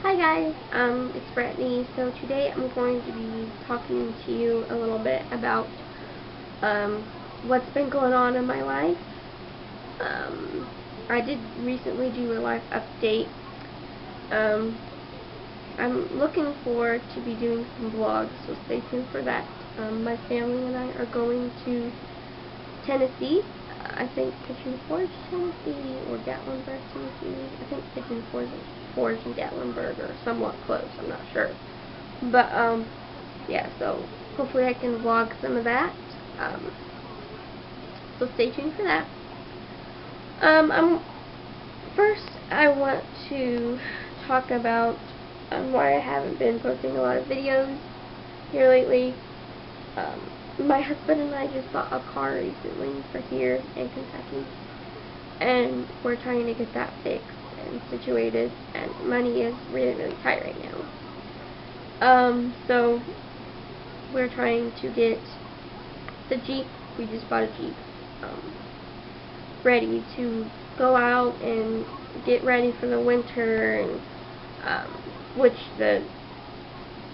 Hi guys, it's Brittany. So today I'm going to be talking to you a little bit about what's been going on in my life. I did recently do a life update. I'm looking forward to be doing some vlogs, so stay tuned for that. My family and I are going to Tennessee. I think Pigeon Forge, Tennessee, or Gatlinburg, Tennessee. I think Pigeon Forge and Gatlinburg are somewhat close. I'm not sure. But, yeah, so hopefully I can vlog some of that. So stay tuned for that. First, I want to talk about why I haven't been posting a lot of videos here lately. My husband and I just bought a car recently for here in Kentucky, and we're trying to get that fixed and situated, and money is really, really tight right now. So we're trying to get the Jeep. We just bought a Jeep, ready to go out and get ready for the winter, and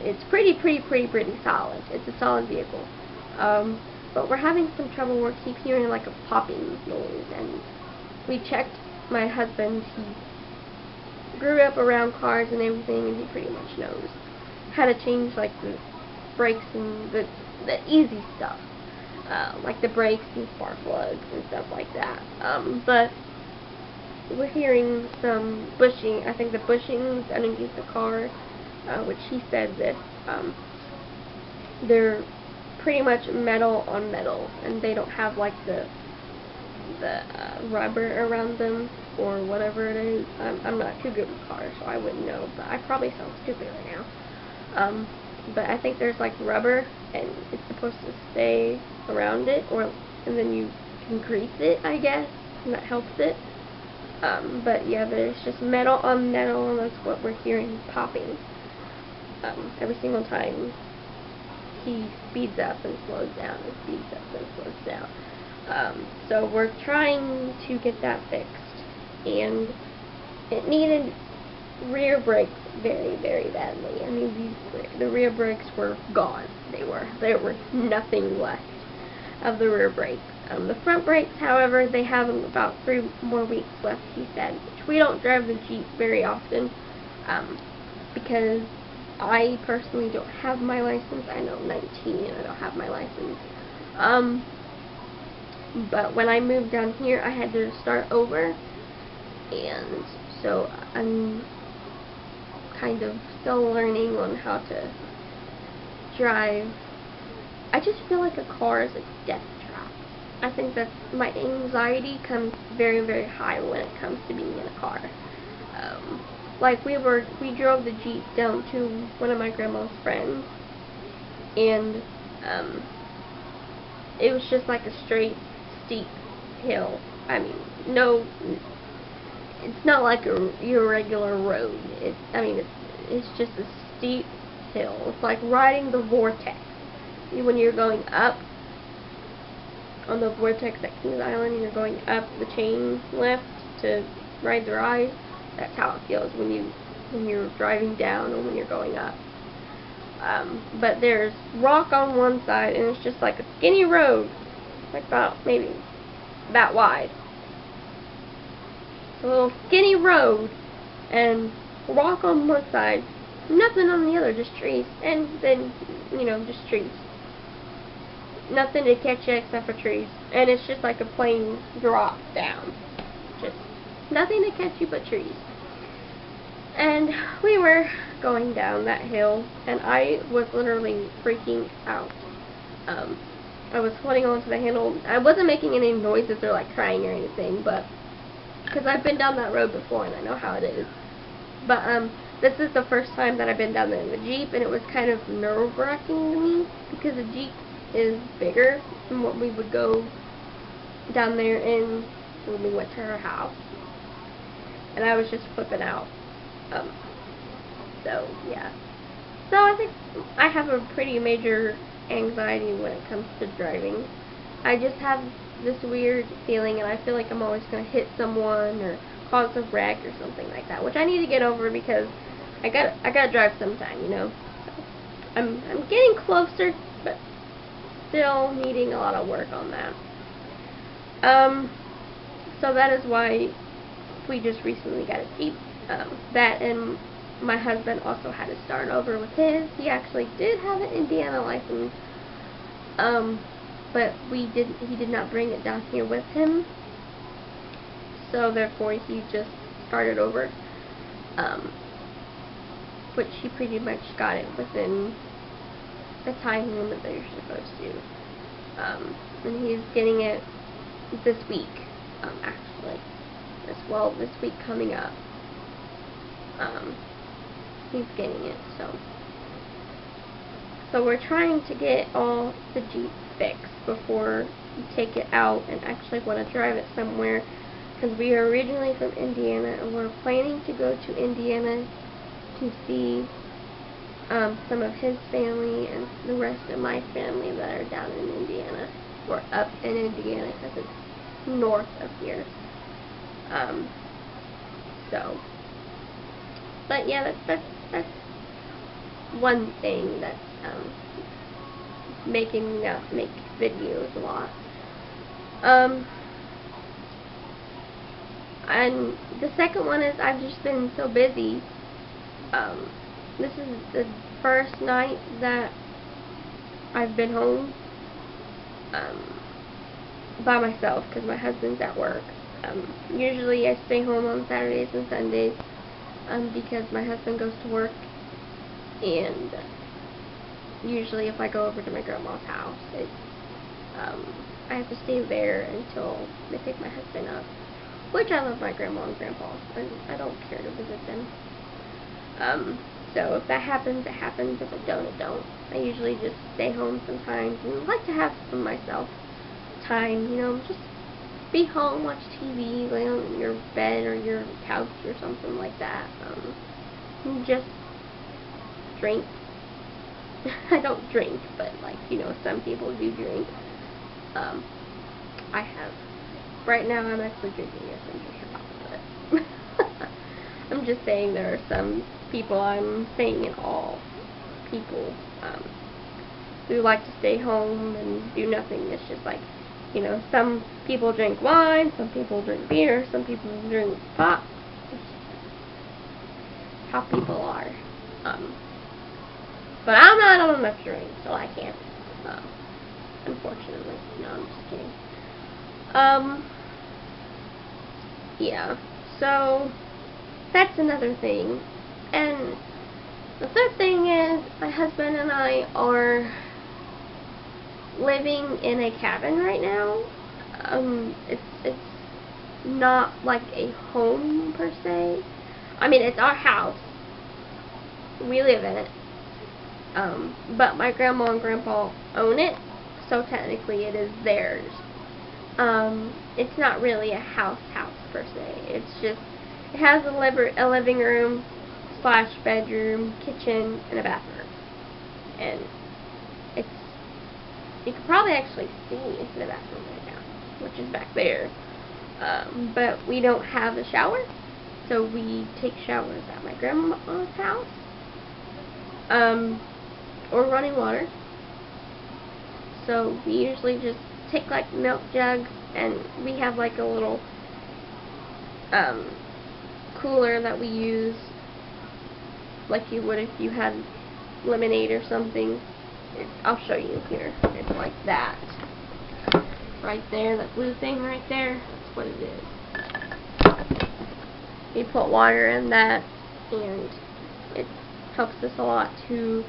it's pretty solid. It's a solid vehicle. But we're having some trouble. We keep hearing like a popping noise, and we checked. My husband, he grew up around cars and everything, and he pretty much knows how to change like the brakes and the easy stuff, like the brakes and spark plugs and stuff like that. But we're hearing some bushing. I think the bushings underneath the car, which he said that they're pretty much metal on metal, and they don't have like the rubber around them or whatever it is. I'm not too good with cars, so I wouldn't know, but I probably sound stupid right now. But I think there's like rubber, and it's supposed to stay around it, and then you can grease it, I guess, and that helps it. But yeah, there's just metal on metal, and that's what we're hearing popping every single time he speeds up and slows down, and speeds up and slows down. So we're trying to get that fixed, and it needed rear brakes very, very badly. I mean, the rear brakes were gone. There were nothing left of the rear brakes. The front brakes, however, they have about 3 more weeks left, he said, which we don't drive the Jeep very often, because I personally don't have my license. I know I'm 19 and I don't have my license. But when I moved down here, I had to start over, and so I'm kind of still learning on how to drive. I just feel like a car is a death trap. I think that my anxiety comes very, very high when it comes to being in a car. Like we drove the Jeep down to one of my grandma's friends, and it was just like a straight, steep hill. I mean, no, it's not like your regular road. It's just a steep hill. It's like riding the vortex. When you're going up on the vortex at Kings Island, and you're going up the chain lift to ride the ride, that's how it feels when you're driving down or when you're going up. But there's rock on one side, and it's just like a skinny road, like about maybe that wide. A little skinny road, and rock on one side, nothing on the other, just trees, and then, just trees. Nothing to catch you except for trees, and it's just like a plain drop down. Just nothing to catch you but trees. And we were going down that hill, and I was literally freaking out. I was holding on to the handle. I wasn't making any noises or like crying or anything, but because I've been down that road before and I know how it is. But this is the first time that I've been down there in the Jeep, and it was kind of nerve-wracking to me because the Jeep is bigger than what we would go down there in when we went to her house, and I was just flipping out. So yeah, so I think I have a pretty major anxiety when it comes to driving. I just have this weird feeling, and I feel like I'm always going to hit someone or cause a wreck or something like that, which I need to get over, because I gotta drive sometime, you know. So I'm getting closer, but still needing a lot of work on that. So that is why we just recently got a Jeep. That, and my husband also had to start over with his. He actually did have an Indiana license, but he did not bring it down here with him. So therefore he just started over, which he pretty much got it within the time limit that you're supposed to. And he's getting it this week, actually, this week coming up. He's getting it, so we're trying to get all the Jeep fixed before we take it out and actually want to drive it somewhere, because we are originally from Indiana and we're planning to go to Indiana to see some of his family and the rest of my family that are down in Indiana, or up in Indiana, because it's north of here. But yeah, that's one thing that's making me not make videos a lot. And the second one is I've just been so busy. This is the first night that I've been home by myself because my husband's at work. Usually I stay home on Saturdays and Sundays because my husband goes to work, and usually if I go over to my grandma's house, I have to stay there until they pick my husband up, which I love my grandma and grandpa, and I don't care to visit them. So if that happens, it happens. If it don't, it don't. I usually just stay home sometimes and like to have some myself time, you know, just be home, watch TV, lay on your bed or your couch or something like that. And just drink. I don't drink, but like, you know, some people do drink. I have. Right now I'm actually drinking a ginger shot, but I'm just saying there are some people, I'm saying in all people, who like to stay home and do nothing. It's just like, you know, some people drink wine, some people drink beer, some people drink pop. It's just how people are. But I'm not old enough to drink, so I can't. Unfortunately. No, I'm just kidding. Yeah, so that's another thing. And the third thing is my husband and I are living in a cabin right now. It's not like a home per se. I mean, it's our house. We live in it. But my grandma and grandpa own it, so technically it is theirs. It's not really a house per se. It's just, it has a living room / bedroom, kitchen, and a bathroom. And it's, you can probably actually see the bathroom right now, which is back there. But we don't have a shower, so we take showers at my grandma's house, or running water. So we usually just take like milk jugs, and we have like a little cooler that we use like you would if you had lemonade or something. I'll show you here. It's like that. Right there, that blue thing right there, that's what it is. You put water in that, and it helps us a lot to,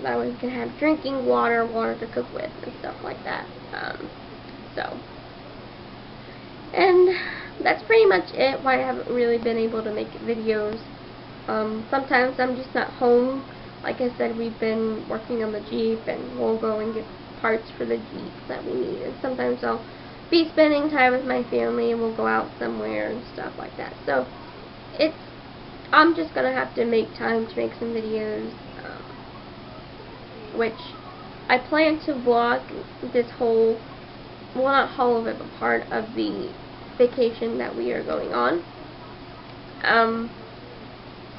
that way we can have drinking water, water to cook with, and stuff like that. And that's pretty much it, why I haven't really been able to make videos. Sometimes I'm just not home. Like I said, we've been working on the Jeep, and we'll go and get parts for the Jeep that we need. And sometimes I'll be spending time with my family, and we'll go out somewhere and stuff like that. So I'm just gonna have to make time to make some videos, which I plan to vlog this whole, well, not whole of it, but part of the vacation that we are going on.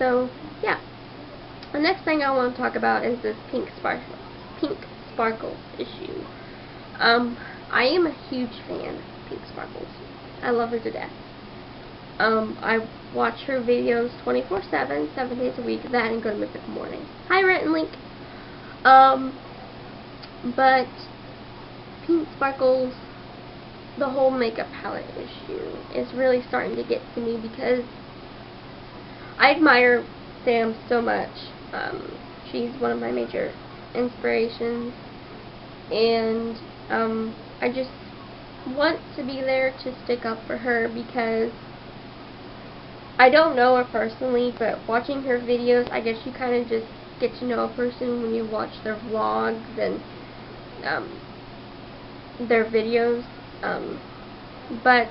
So, yeah. The next thing I want to talk about is this pink sparkles issue. I am a huge fan of Pink Sparkles. I love her to death. I watch her videos 24/7, 7 days a week, that and go to Mythical Morning. Hi, Rant and Link. But Pink Sparkles, the whole makeup palette issue is really starting to get to me because I admire Sam so much. She's one of my major inspirations, and I just want to be there to stick up for her because I don't know her personally, but watching her videos, I guess you kind of just get to know a person when you watch their vlogs and their videos. But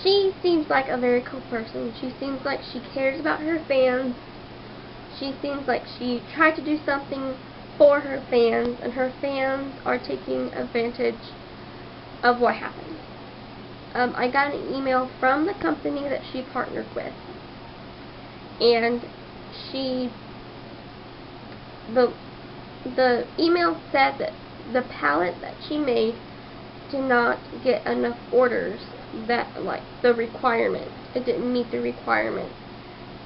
she seems like a very cool person. She seems like she cares about her fans. She seems like she tried to do something for her fans, and her fans are taking advantage of what happened. I got an email from the company that she partnered with, and the email said that the palette that she made did not get enough orders, that like the requirement. It didn't meet the requirement.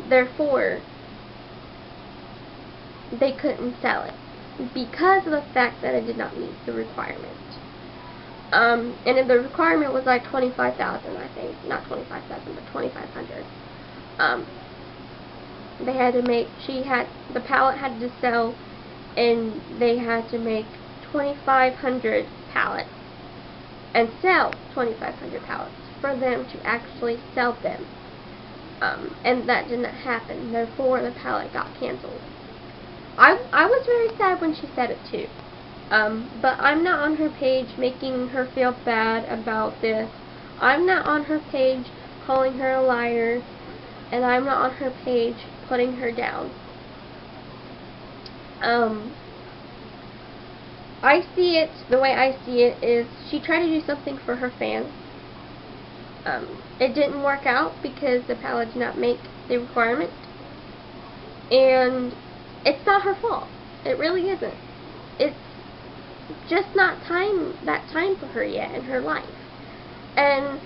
Therefore, they couldn't sell it because of the fact that it did not meet the requirement. And the requirement was like 25,000, I think. Not 25,000, but 2,500. They had to make, the palette had to sell, and they had to make 2,500 palettes and sell 2,500 palettes for them to actually sell them. And that did not happen. Therefore, the palette got canceled. I was very sad when she said it too. But I'm not on her page making her feel bad about this. I'm not on her page calling her a liar, and I'm not on her page putting her down. I see it, the way I see it is she tried to do something for her fans. It didn't work out because the palette did not make the requirement, and it's not her fault. It really isn't. It's just not that time for her yet in her life. And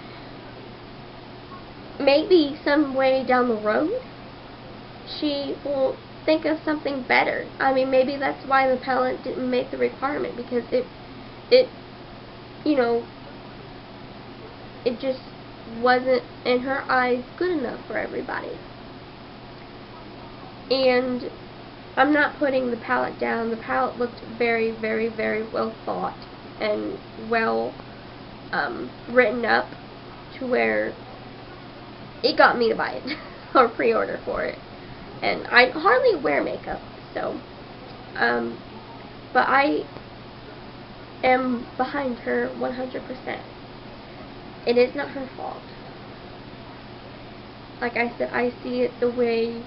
maybe some way down the road she will think of something better. I mean, maybe that's why the palette didn't make the requirement, because it you know, it just wasn't in her eyes good enough for everybody. And I'm not putting the palette down. The palette looked very, very, very well thought and well written up to where it got me to buy it or pre-order for it. And I hardly wear makeup, so but I am behind her 100%. It is not her fault. Like I said, I see it the way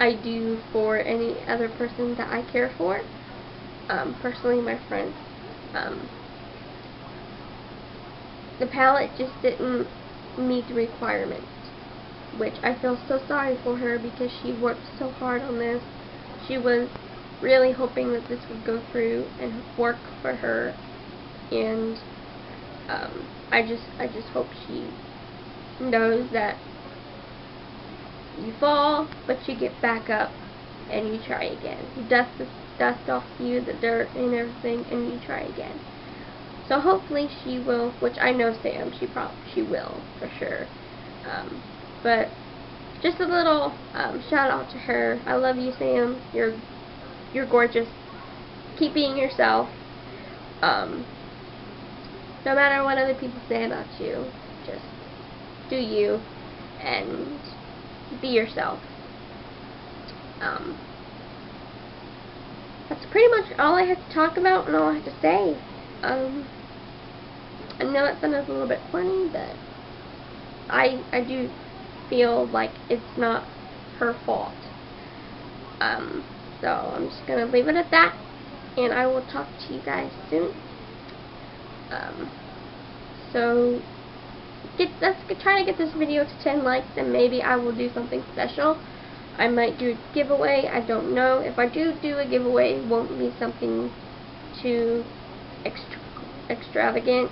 I do for any other person that I care for. Personally, my friends. The palette just didn't meet the requirements, which I feel so sorry for her because she worked so hard on this. She was really hoping that this would go through and work for her, and I just hope she knows that you fall, but you get back up and you try again. You dust off you, the dirt and everything, and you try again. So hopefully she will, which I know Sam, she will for sure. But just a little shout out to her. I love you, Sam. You're gorgeous. Keep being yourself. No matter what other people say about you, just do you and be yourself. That's pretty much all I have to talk about and all I have to say. I know it sounds a little bit funny, but I do feel like it's not her fault. So I'm just gonna leave it at that, and I will talk to you guys soon. So try to get this video to 10 likes, and maybe I will do something special. I might do a giveaway. I don't know. If I do a giveaway, it won't be something too extravagant.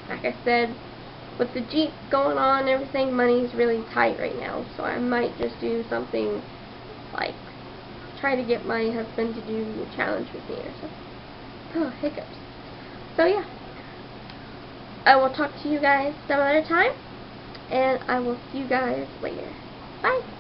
Like I said, with the Jeep going on and everything, money's really tight right now. So I might just do something like try to get my husband to do a challenge with me or something. Oh, hiccups. So yeah, I will talk to you guys some other time, and I will see you guys later. Bye.